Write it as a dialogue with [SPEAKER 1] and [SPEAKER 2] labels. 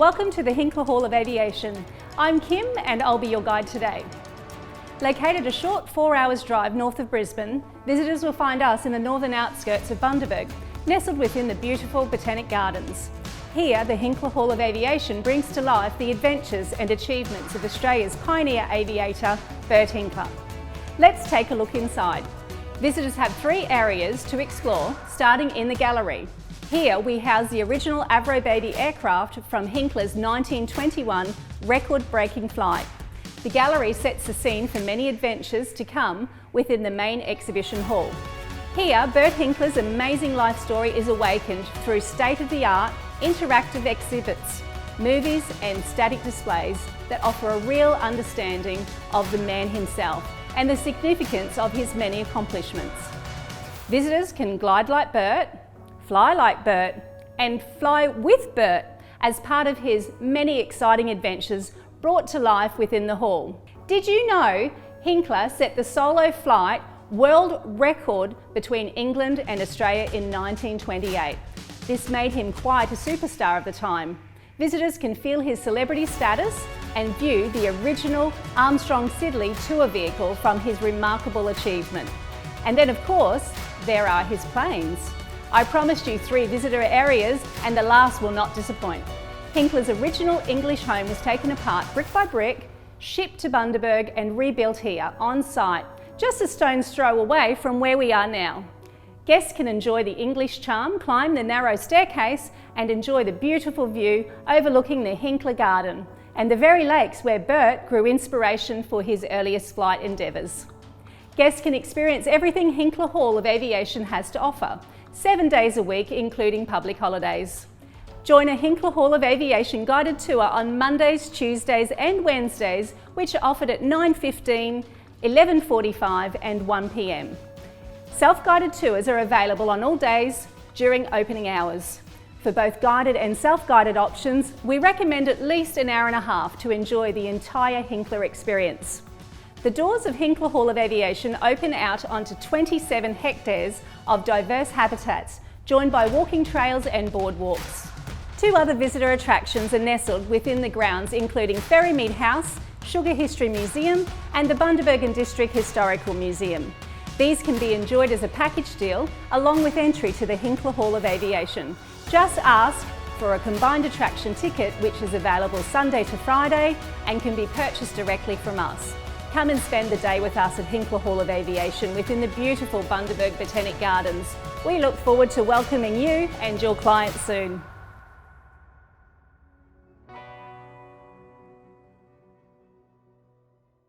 [SPEAKER 1] Welcome to the Hinkler Hall of Aviation. I'm Kim and I'll be your guide today. Located a short 4 hours drive north of Brisbane, visitors will find us in the northern outskirts of Bundaberg, nestled within the beautiful Botanic Gardens. Here, the Hinkler Hall of Aviation brings to life the adventures and achievements of Australia's pioneer aviator, Bert Hinkler. Let's take a look inside. Visitors have 3 areas to explore, starting in the gallery. Here we house the original Avro Baby aircraft from Hinkler's 1921 record-breaking flight. The gallery sets the scene for many adventures to come within the main exhibition hall. Here, Bert Hinkler's amazing life story is awakened through state-of-the-art interactive exhibits, movies and static displays that offer a real understanding of the man himself and the significance of his many accomplishments. Visitors can glide like Bert, fly like Bert, and fly with Bert as part of his many exciting adventures brought to life within the hall. Did you know Hinkler set the solo flight world record between England and Australia in 1928? This made him quite a superstar of the time. Visitors can feel his celebrity status and view the original Armstrong Siddeley tour vehicle from his remarkable achievement. And then of course, there are his planes. I promised you 3 visitor areas and the last will not disappoint. Hinkler's original English home was taken apart brick by brick, shipped to Bundaberg and rebuilt here on site, just a stone's throw away from where we are now. Guests can enjoy the English charm, climb the narrow staircase and enjoy the beautiful view overlooking the Hinkler Garden and the very lakes where Bert grew inspiration for his earliest flight endeavours. Guests can experience everything Hinkler Hall of Aviation has to offer, 7 days a week including public holidays. Join a Hinkler Hall of Aviation guided tour on Mondays, Tuesdays and Wednesdays, which are offered at 9:15, 11:45 and 1 p.m. Self-guided tours are available on all days during opening hours. For both guided and self-guided options, we recommend at least an hour and a half to enjoy the entire Hinkler experience. The doors of Hinkler Hall of Aviation open out onto 27 hectares of diverse habitats, joined by walking trails and boardwalks. 2 other visitor attractions are nestled within the grounds, including Fairymead House, Sugar History Museum and the Bundaberg and District Historical Museum. These can be enjoyed as a package deal, along with entry to the Hinkler Hall of Aviation. Just ask for a combined attraction ticket, which is available Sunday to Friday and can be purchased directly from us. Come and spend the day with us at Hinkler Hall of Aviation within the beautiful Bundaberg Botanic Gardens. We look forward to welcoming you and your clients soon.